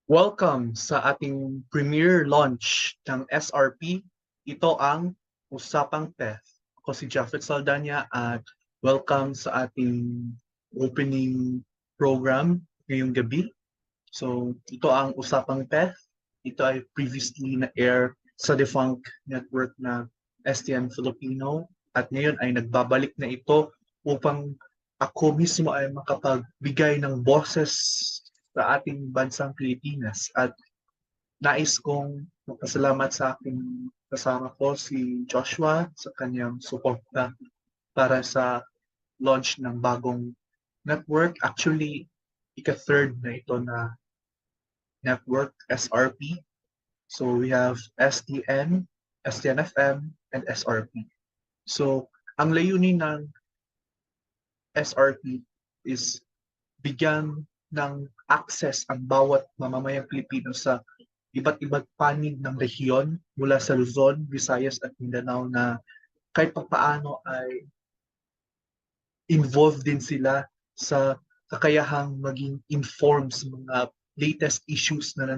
Welcome sa ating premiere launch ng SRP. Ito ang Usapang Teth. Ako si Japheth Saldana at welcome sa ating opening program ngayong gabi. So, ito ang Usapang Teth. Ito ay previously na-air sa defunct network na STN Filipino at ngayon ay nagbabalik na ito upang ako mismo ay makapagbigay ng boses sa ating bansang Pilipinas at nais kong magpasalamat sa aking kasama ko si Joshua sa kanyang suporta para sa launch ng bagong network. Actually, ika-third na ito na network, SRP. So we have STN, STN-FM, and SRP. So ang layunin ng SRP is bigyan ng access ang bawat mamamayang Pilipino sa iba't ibang panig ng rehiyon mula sa Luzon, Visayas at Mindanao na kahit papaano ay involved din sila sa kakayahang maging informed sa mga latest issues na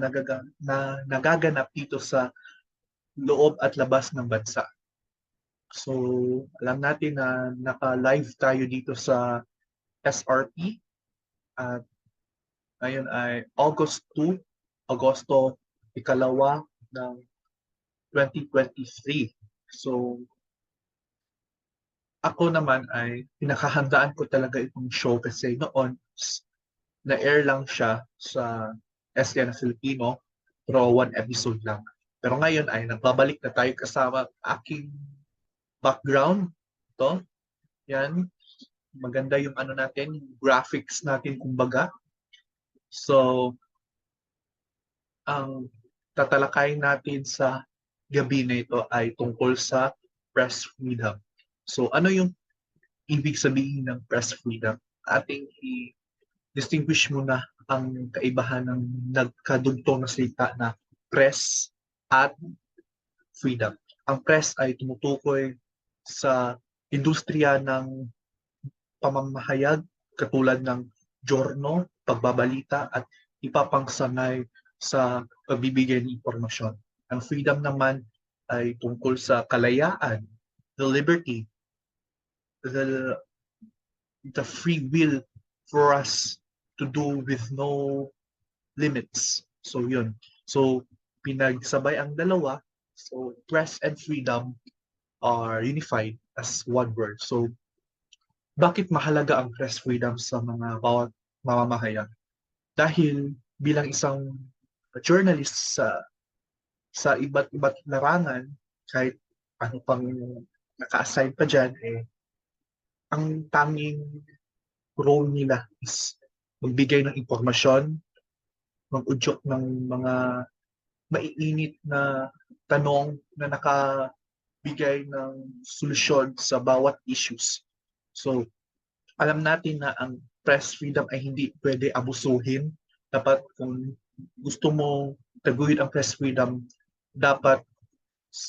nagaganap dito sa loob at labas ng bansa. So, alam natin na naka-live tayo dito sa SRP at ngayon ay Agosto ikalawa ng 2023. So, ako naman ay pinakahandaan ko talaga itong show kasi noon na-air lang siya sa STN Filipino pero one episode lang. Pero ngayon ay nagbabalik na tayo kasama aking background. Ito, yan. Maganda yung ano natin, yung graphics natin kumbaga. So, ang tatalakayin natin sa gabi na ito ay tungkol sa press freedom. So, ano yung ibig sabihin ng press freedom? Ating i-distinguish muna ang kaibahan ng nagkadugtong na salita na press at freedom. Ang press ay tumutukoy sa industriya ng pamamahayag katulad ng journal, pagbabalita at ipapangsanay sa pagbibigay ng impormasyon. Ang freedom naman ay tungkol sa kalayaan, the liberty, the, the free will for us to do with no limits. So yun. So pinagsabay ang dalawa. So press and freedom are unified as one word. So bakit mahalaga ang press freedom sa mga bawat mamamahayan? Dahil bilang isang journalist sa iba't iba't larangan, kahit ano pang naka-assign pa dyan, ang tanging role nila is magbigay ng impormasyon, mag-udyok ng mga maiinit na tanong na nakabigay ng solusyon sa bawat issues. So, alam natin na ang press freedom ay hindi pwede abusuhin. Dapat kung gusto mo taguyod ang press freedom, dapat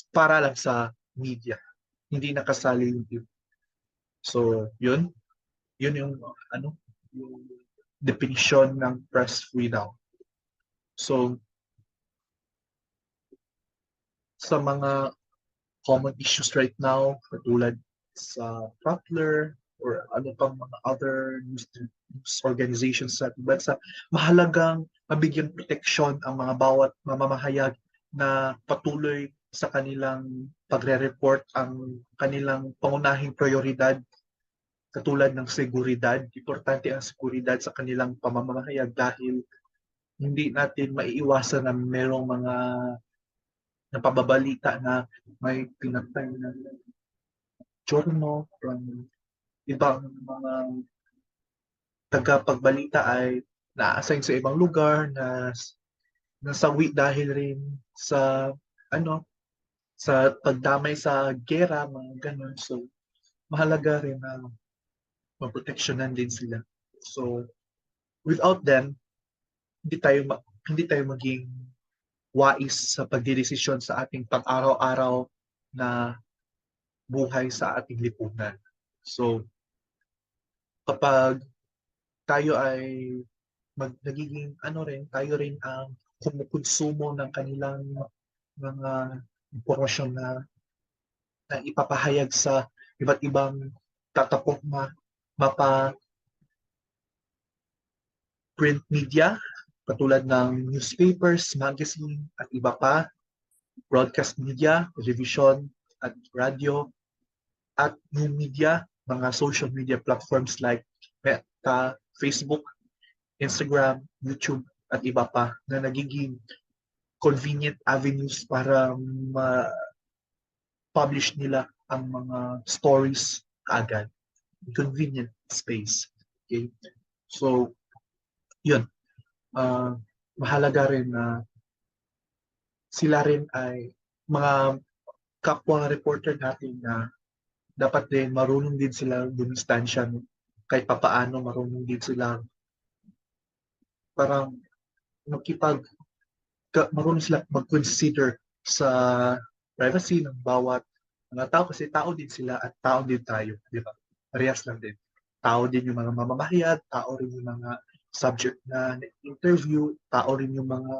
para lang sa media. Hindi nakasali yung iba. So, yun. Yun yung ano, yung definition ng press freedom. So, sa mga common issues right now, katulad sa Rappler or ano pang mga other news organizations sa ating bansa, mahalagang mabigyan proteksyon ang mga bawat mamamahayag na patuloy sa kanilang pagre-report ang kanilang pangunahing prioridad katulad ng seguridad. Importante ang seguridad sa kanilang pamamahayag dahil hindi natin maiiwasan na merong mga napababalita na may pinatay na journal from ibang mga tagapagbalita ay na-assign sa ibang lugar na nasawi dahil rin sa ano sa pagdamay sa gera, mga ganun. So, mahalaga rin na maproteksyonan din sila. So, without them, hindi tayo maging wais sa pagdidesisyon sa ating pang-araw-araw na buhay sa ating lipunan. So, kapag tayo ay nagiging ano rin, tayo rin ang kumukonsumo ng kanilang mga impormasyon na ipapahayag sa iba't ibang tatapok na mapa print media katulad ng newspapers, magazine at iba pa, broadcast media, television at radio, at new media, mga social media platforms like Meta, Facebook, Instagram, YouTube, at iba pa na nagiging convenient avenues para ma-publish nila ang mga stories kaagad. Convenient space. Okay? So, yun. Mahalaga rin na sila rin ay mga kapwa reporter natin na dapat din marunong din sila dumistansya kahit papaano marunong din sila parang makipag marunong sila mag-consider sa privacy ng bawat mga tao kasi tao din sila at tao din tayo, di ba? Parehas lang din. Tao din yung mga mamamahayag, tao rin yung mga subject na interview, tao rin yung mga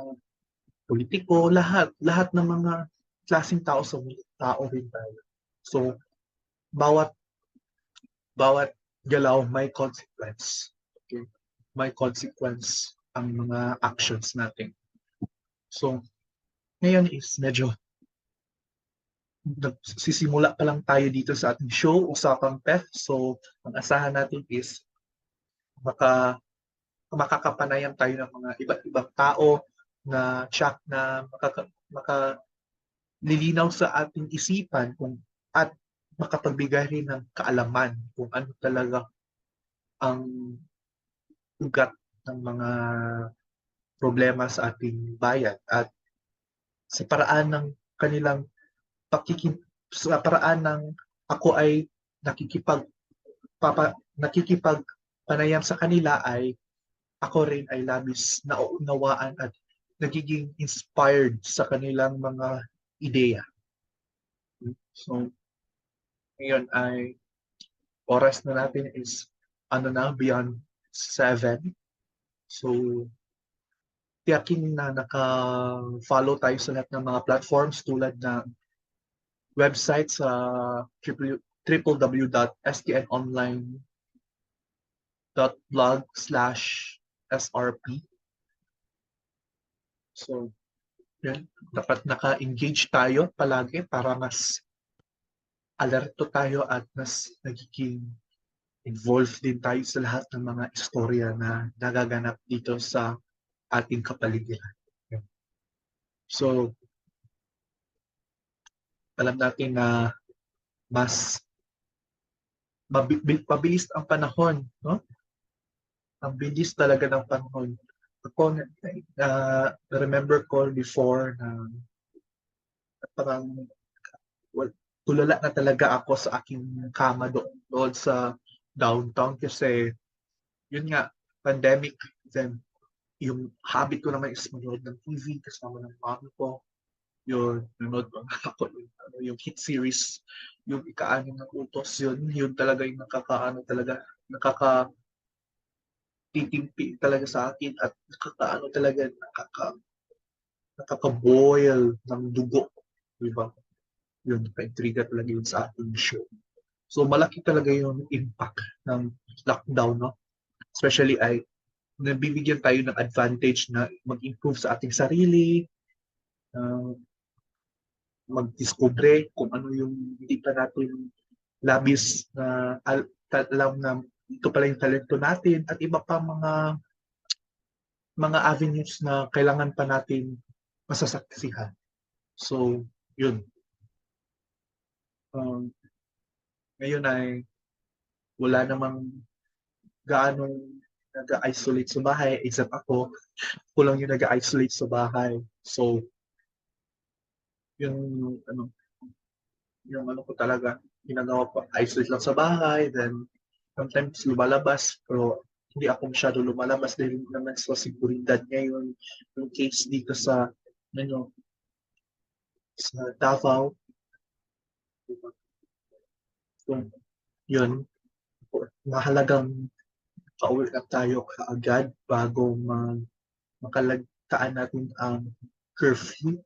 politiko, lahat ng mga klaseng tao sa mundo, tao rin tayo. So, bawat bawat galaw may consequence. Okay? May consequence ang mga actions natin. So, ngayon is medyo nagsisimula pa lang tayo dito sa ating show, Usapang Pet. So, ang asahan natin is makakapanayan tayo ng mga iba't ibang tao na tiyak na makalilinaw sa ating isipan at makapagbigay rin ng kaalaman kung ano talaga ang ugat ng mga problema sa ating bayan at sa paraan ng kanilang sa paraan ng ako ay nakikipag panayam sa kanila ay ako rin ay labis nauunawaan at nagiging inspired sa kanilang mga ideya. So, ngayon ay oras na natin is beyond 7. So, tiyakin na naka-follow tayo sa lahat ng mga platforms tulad ng website sa www.stnonline.blog/srp. So, yun, dapat naka-engage tayo palagi para mas alerto tayo at mas nagiging involved din tayo sa lahat ng mga istorya na nagaganap dito sa ating kapaligiran. So, alam natin na mas mabilis ang panahon, no? Ang bilis talaga ng panahon. Ako, remember ko before na parang tulala na talaga ako sa aking kama doon sa downtown kasi yun nga, pandemic, then yung habit ko naman is manood ng TV kasama ng mami ko. Yun, nanood ko ako yung hit series, yung Ika-6 ng Utos, yun talaga yung nakakatitimpi talaga sa akin at nakaka-boil ng dugo, di ba? Yun, naka-intriga talaga yun sa ating show. So malaki talaga yung impact ng lockdown, no? Especially ay nabibigyan tayo ng advantage na mag-improve sa ating sarili, uh, mag-discover kung ano yung hindi pa natin labis na alam na ito pala yung talento natin at iba pa mga avenues na kailangan pa natin masasaksihan. So, yun. Um, Ngayon ay wala namang gaanong nag-isolate sa bahay except ako lang yung nag-isolate sa bahay. So, yung ano, yung ano ko talaga, ginagawa ko, isolate lang sa bahay, then sometimes lumalabas, pero hindi ako masyado lumalabas dahil naman sa seguridad ngayon, yung case dito sa, ano, sa Davao. So, yun, mahalagang pauwi na tayo kaagad bago taan natin ang curfew.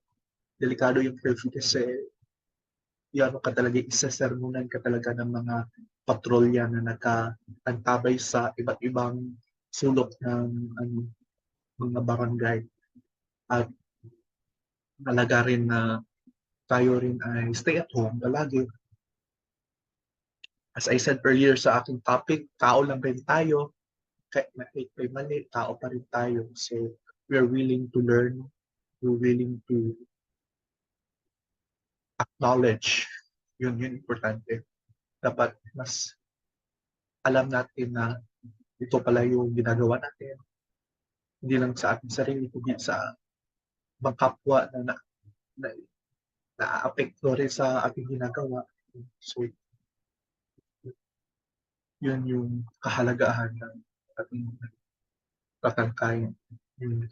Delikado yung curfew kasi yan ka talaga, isasermonan ka talaga ng mga patrolya na nakaantabay sa iba't ibang sulok ng ano, mga barangay. At malaga rin na tayo rin ay stay at home palagi. As I said earlier sa aking topic, tao lang rin tayo. Kahit may mali, tao pa rin tayo. So, we're willing to learn. We're willing to acknowledge. Yun importante. Dapat mas alam natin na ito pala yung ginagawa natin. Hindi lang sa ating sarili, kundi sa ibang kapwa na naaapekto rin sa ating ginagawa. So, yun yung kahalagahan ng ating tatangkayin. Yung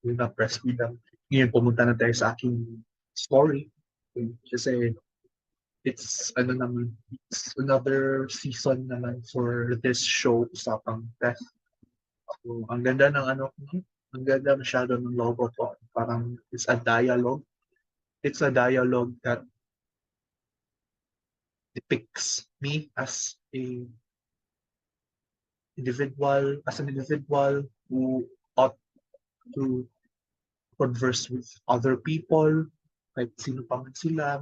na-press freedom. Ngayon, pumunta na tayo sa aking story. Kasi it's another season naman for this show, Usapang Test. So, ang ganda ng ang ganda masyado ng logo ko. Parang it's a dialogue. It's a dialogue that depicts me as an individual who ought to converse with other people, kahit sino pa man sila,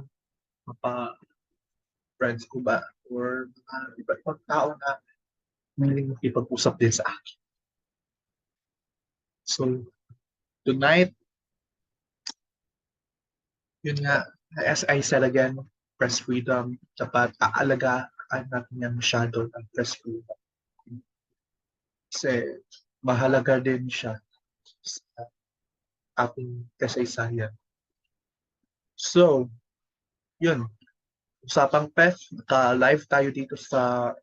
mapa friends ko ba, or iba't ibang tao na willing makipag-usap din sa akin. So, tonight, yun nga, as I said again, press freedom, dapat aalagaan natin yan masyado ng press freedom. Kasi mahalaga din siya sa ating kasaysayan. So, yun. Usapang PEF, live tayo dito sa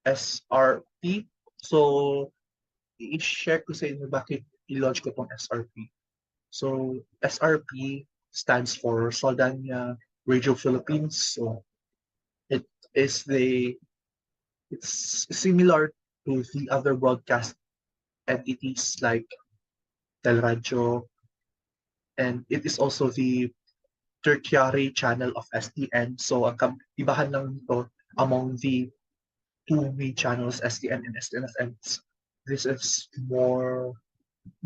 SRP. So, i-share ko sa inyo bakit i-launch ko tong SRP. So, SRP stands for Saldana Radio Philippines. So, it is it's similar to the other broadcast entities like Telradyo, and it is also the tertiary channel of STN. So, ang ibahan lang nito among the two main channels, STN and STNFM. This is more,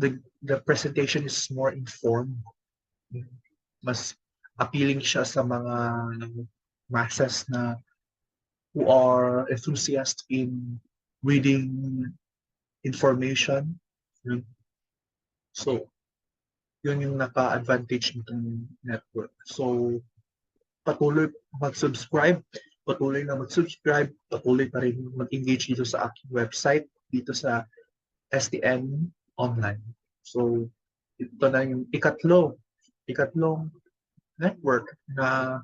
the presentation is more informed. Mas appealing siya sa mga masses na who are enthusiasts in reading information. So, yun yung naka-advantage nitong network. So, patuloy mag-subscribe, patuloy pa rin mag-engage dito sa aking website, dito sa STN Online. So, ito na yung ikatlong network na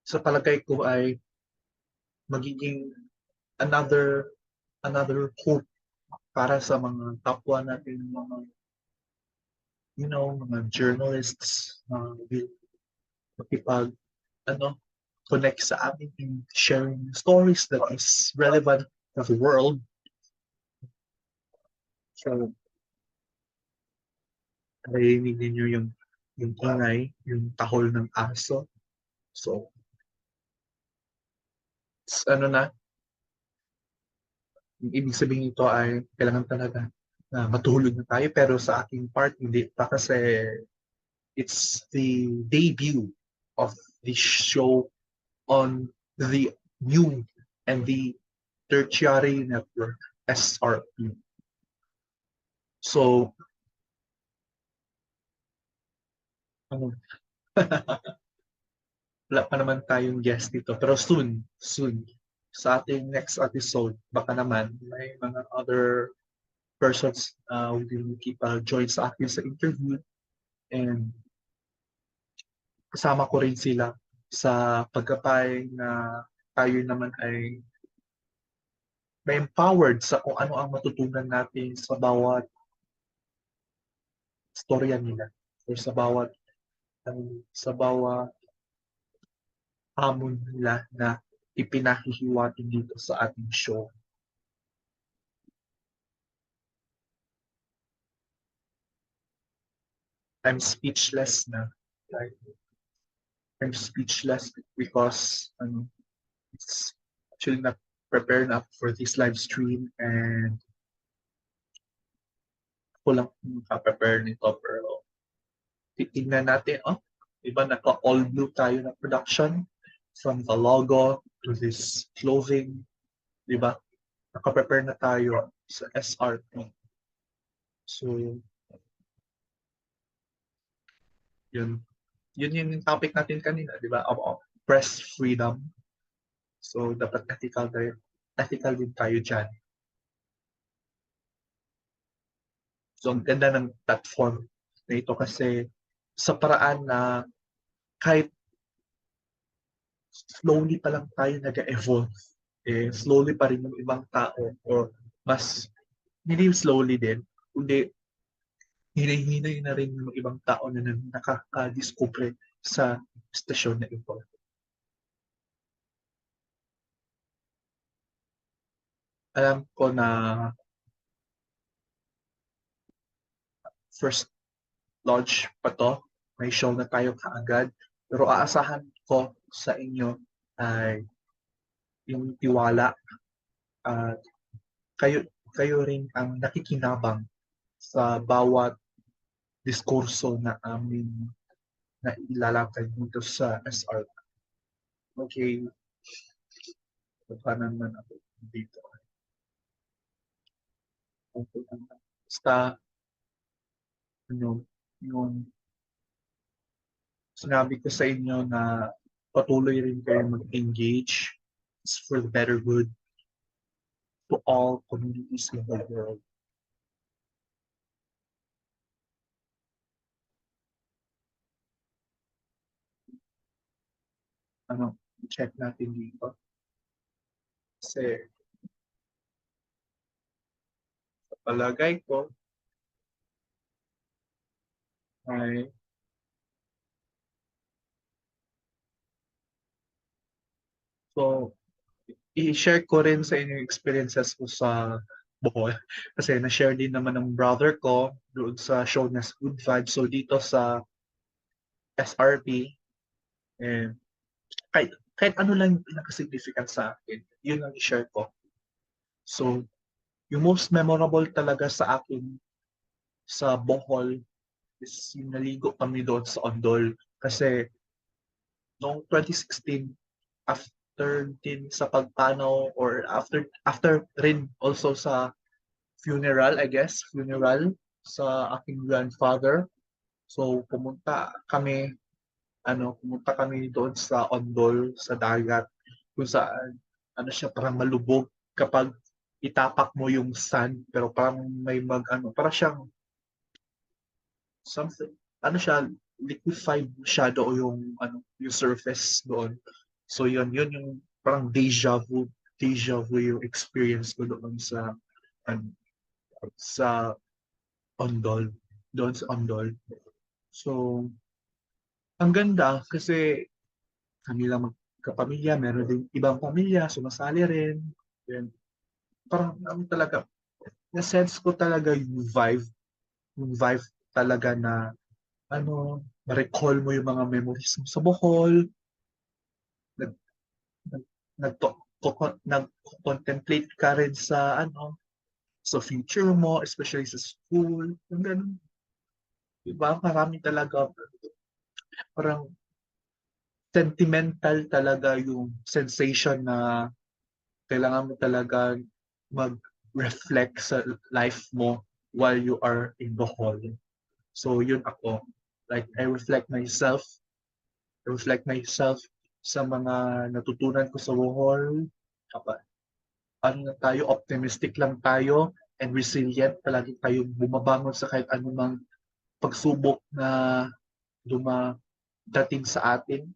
sa palagay ko ay magiging another hope para sa mga kapwa natin, mga mga journalists na will makipag connect sa amin in sharing stories that is relevant to the world. So, narinig ninyo yung ingay, yung tahol ng aso. So, yung ibig sabihin nito ay kailangan talaga na matulog na tayo, pero sa aking part, hindi pa kasi it's the debut of the show on the new and the tertiary network, SRP. So, wala pa naman tayong guest dito, pero soon, sa ating next episode, baka naman may mga other persons will keep join sa akin sa interview, and kasama ko rin sila sa pagkapay na tayo naman ay may empowered sa kung ano ang matutunan natin sa bawat storya nila, or sa bawat hamon nila na ipinahihiwatig dito sa ating show. I'm speechless na. Like, I'm speechless because it's actually not prepared up for this live stream and ako lang makaprepare nito pero titignan natin, diba naka-all blue tayo na production from the logo to this clothing, diba? Naka-prepare na tayo sa SRP. So, yun. Yun yung topic natin kanina, diba? Press freedom. So, dapat ethical din tayo dyan. So, ang ganda ng platform na ito kasi sa paraan na kahit slowly pa lang tayo nag-evolve, slowly pa rin yung ibang tao or mas hindi slowly din, kundi hinay-hinay na rin yung ibang tao na nakaka-discover sa stasyon na ito. Alam ko na first launch pa to, may show na tayo kaagad, pero aasahan ko sa inyo ay yung tiwala at kayo rin ang nakikinabang sa bawat diskurso na amin na ilalakad dito sa SR. Okay, paano naman ako dito? Basta, yung sinabi ko sa inyo na patuloy rin kayo mag-engage. It's for the better good to all communities in the world. Check natin dito. Kasi sa palagay ko ay so i-share ko rin sa inyo yung experiences ko sa Bohol. Kasi na-share din naman ng brother ko doon sa show na Good Vibes. So dito sa SRP, eh, kahit ano lang yung pinaka-significant sa akin, yun ang i-share ko. So, yung most memorable talaga sa akin sa Bohol is yung naligo kami doon sa Ondol. Kasi noong 2016, after din sa pagpanaw or after rin also sa funeral, I guess, funeral sa aking grandfather. So pumunta kami doon sa Ondol, sa dagat, kung saan siya parang malubog kapag itapak mo yung sand, pero parang may para siyang something, siya, liquefied shadow yung surface doon. So yun yung parang deja vu yung experience ko doon ano, sa Ondol, doon sa Ondol. So, ang ganda kasi kami lang magkapamilya, meron din ibang pamilya, sumasali rin. Then, parang talaga, na-sense ko talaga yung vibe talaga na ma-recall mo yung mga memories mo sa Bohol, nag, nag, nag-contemplate ka rin sa future mo, especially sa school, yung ganun. Diba? Marami talaga, parang sentimental talaga yung sensation na kailangan mo talaga mag-reflect sa life mo while you are in Bohol. So yun ako. Like, I reflect myself sa mga natutunan ko sa Bohol. Na tayo, optimistic lang tayo and resilient. Palagi tayong bumabangon sa kahit anumang pagsubok na dumadating sa atin.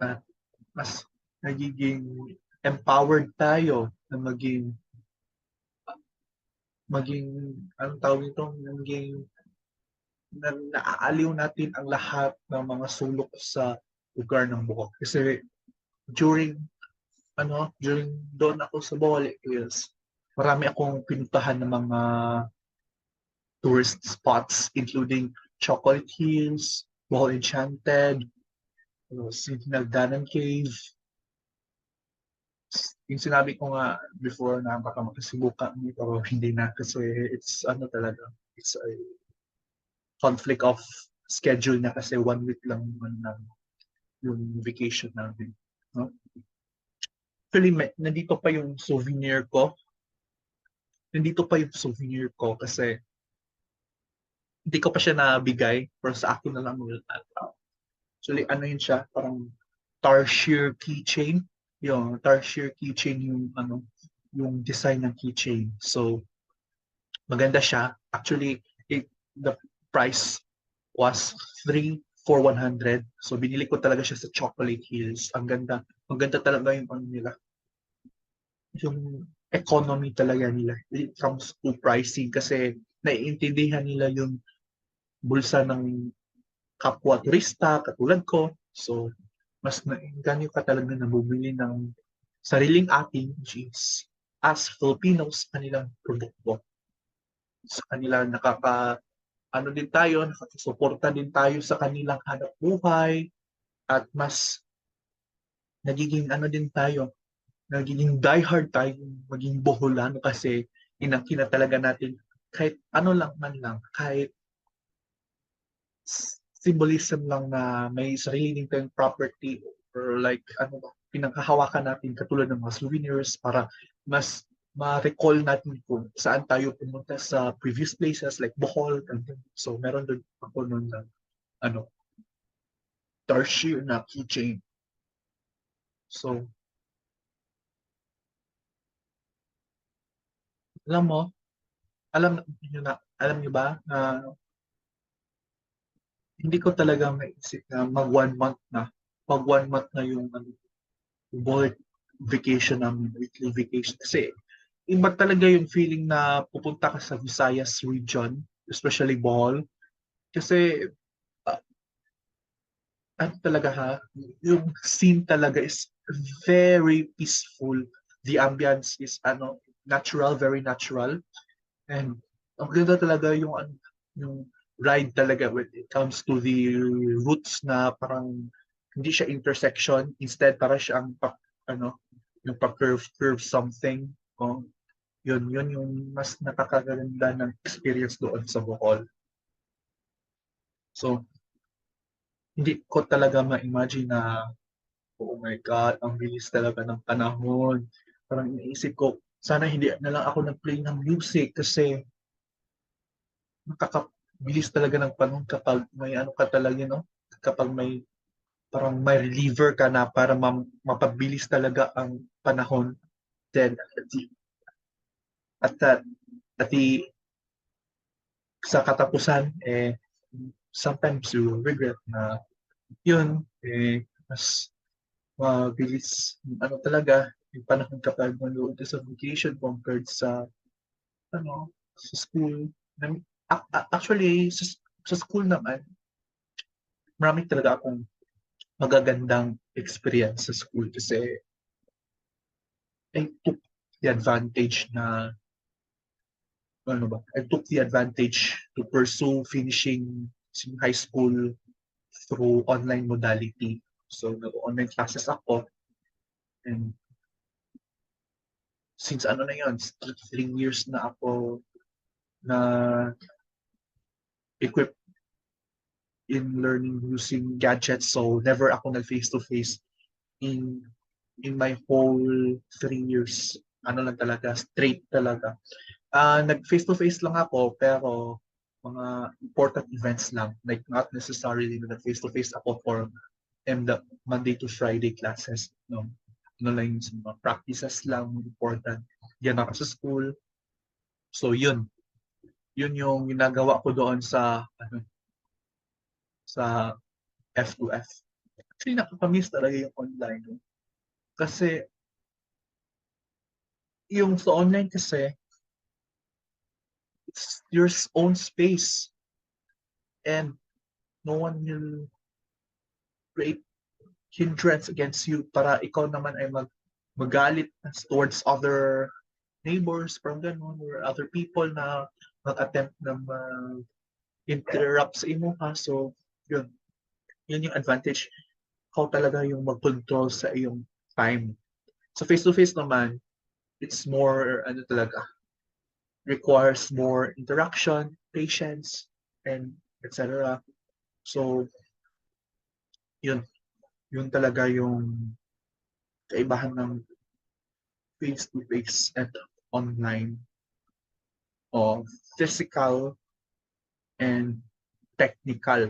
At mas nagiging empowered tayo na maging anong tawag nito, naaaliw natin ang lahat ng mga sulok sa lugar ng Bohol. Kasi during during doon ako sa Bohol Hills, marami akong pinuntahan ng mga tourist spots including Chocolate Hills, Wall Enchanted, Sinagdanan Cave. Yung sinabi ko nga before na baka makasibukan mo pero hindi na kasi it's ano talaga, it's a conflict of schedule na kasi 1 week lang naman na yung vacation namin. No? Actually, nandito pa yung souvenir ko. Nandito pa yung souvenir ko kasi hindi ko pa siya nabigay pero sa akin na lang yun. Actually, ano yun siya? Parang tarsier keychain. Yung tarsier keychain yung ano, yung design ng keychain. So, maganda siya. Actually, the price was 3 for 100. So, binili ko talaga siya sa Chocolate Hills. Ang ganda. Maganda talaga yung ano nila. Yung economy talaga nila. It comes to pricing kasi naiintindihan nila yung bulsa ng kapwa turista katulad ko. So, mas ganyo ka talaga na bumili ng sariling ating which is as Filipinos, kanilang produkto. Sa kanila ano din tayo, nakasuporta din tayo sa kanilang hanap buhay at mas nagiging ano din tayo, nagiging diehard tayo maging Boholano kasi inangkin na talaga natin kahit ano lang man lang, kahit symbolism lang na may sarili din tayong property or like ano ba, pinanghahawakan natin katulad ng mga souvenirs para mas ma-recall natin kung saan tayo pumunta sa previous places like Bohol. So meron doon ako noon na ano, tarsier na keychain. So, alam mo, alam niyo ba na hindi ko talaga maisip na mag 1 month na yung ano, work vacation namin, weekly vacation. Kasi iba talaga yung feeling na pupunta ka sa Visayas region, especially Bohol. Kasi uh, ano talaga ha, yung scene talaga is very peaceful. The ambience is ano, natural, very natural. And ang ganda talaga yung ride talaga when it comes to the routes na parang hindi siya intersection. Instead, para siyang ano, yung pa-curve something. Oh, yun yung mas nakakaganda ng experience doon sa Bohol. So, hindi ko talaga ma-imagine na, oh my God, ang bilis talaga ng panahon. Parang iniisip ko, sana hindi na lang ako nag-play ng music kasi nakakabilis talaga ng panahon kapag may ano ka talaga, no? Kapag may parang may reliever ka na para mapabilis talaga ang panahon. Then, at, at, at the, sa katapusan, sometimes you regret na yun, mas mabilis, ano talaga, yung panahon kapag manood ka sa vacation compared sa, ano, sa school. Actually, sa school naman, marami talaga akong magagandang experience sa school kasi I took the advantage na, ano ba, I took the advantage to pursue finishing high school through online modality. So, nag-online classes ako and since ano na yun, 3 years na ako na equipped in learning using gadgets. So, never ako nag face-to-face in my whole 3 years. Ano lang talaga, straight talaga. Nag face-to-face lang ako, pero mga important events lang. Like, not necessarily na face-to-face ako for the Monday to Friday classes. No? Ano lang yung mga practices lang, important. Yan ako sa school. So, yun. Yun yung ginagawa ko doon sa F2F. Actually, nakakamiss talaga yung online. No? Kasi, yung sa online kasi, it's your own space. And no one will create hindrance against you para ikaw naman ay magalit towards other neighbors from ganun or other people na mag-attempt na interrupt sa imo ha. So, yun. Yun yung advantage. Ikaw talaga yung mag-control sa iyong time. Sa face-to-face naman, it's more, ano talaga, requires more interaction, patience, and etc. So, yun. Yun talaga yung kaibahan ng face-to-face at online of physical and technical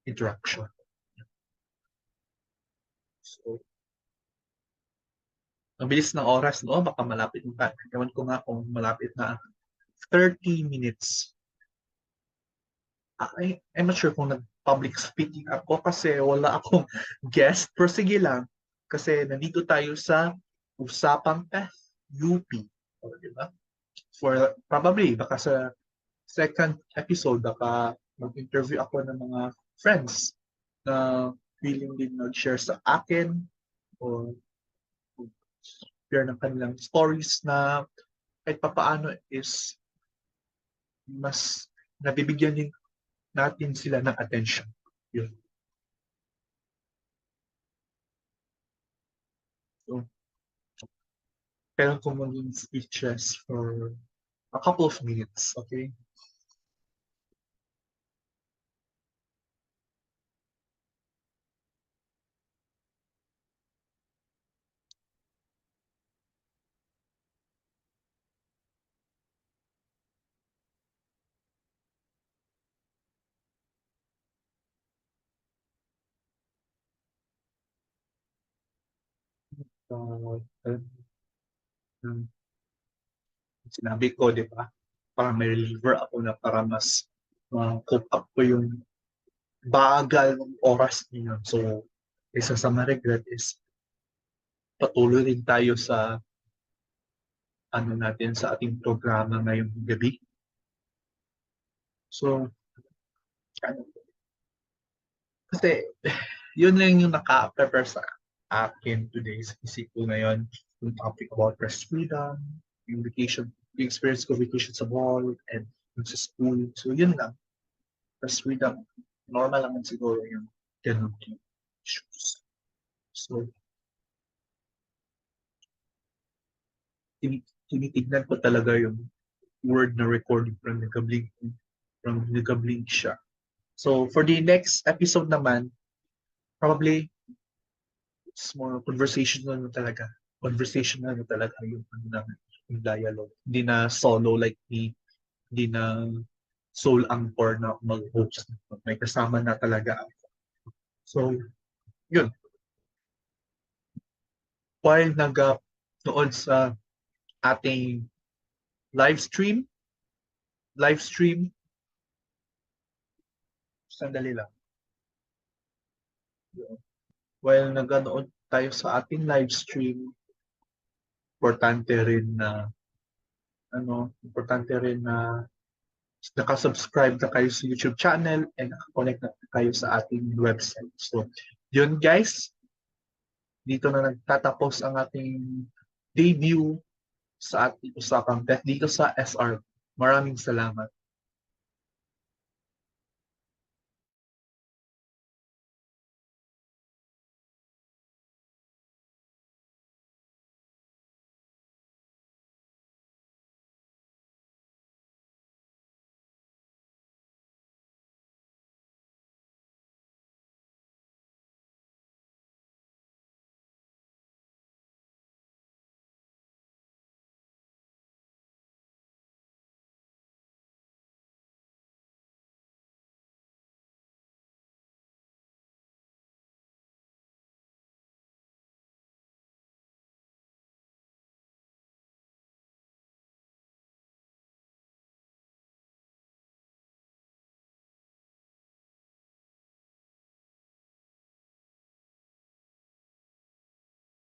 interaction. So, ang bilis ng oras, no? Baka malapit na. Ewan ko nga kung malapit na 30 minutes. I'm not sure kung nag-public speaking ako kasi wala akong guest. Pero sige lang. Kasi nandito tayo sa Usapang Path UP. O, diba? For probably, baka sa second episode, baka mag-interview ako ng mga friends na feeling din nag-share sa akin o share ng kanilang stories na kahit papaano is mas nabibigyan din natin sila ng attention. Yun. So, kailan ko maging speechless for a couple of minutes, okay? So, um, sinabi ko, di ba? Parang may reliever ako na para mas cope up ko yung bagal ng oras niyo. So, isa sa ma-regret is patuloy rin tayo sa ano natin sa ating programa ngayong gabi. So, ano, kasi yun lang yung naka-prepare sa akin today sa isip ko ngayon. Yung topic about press freedom, yung vacation, yung experience ko vacation sa mall, and yung sa school. So yun lang, press freedom. Normal lang siguro yung ganun yung issues. So, tinitignan ko talaga yung word na recording from nag-blink siya. So, for the next episode naman, probably it's more conversational na talaga. Conversational na talaga yung ano namin, yung dialogue. Hindi na solo like me, hindi na sole anchor na mag-host. May kasama na talaga ako. So, yun. While noon sa ating live stream, live stream, sandali lang. While naganood tayo sa ating live stream, importante rin na importante rin na nakasubscribe na kayo sa YouTube channel and nakakonect na kayo sa ating website. So, yun guys, dito na nagtatapos ang ating debut sa ating usapang tech dito sa SR. Maraming salamat.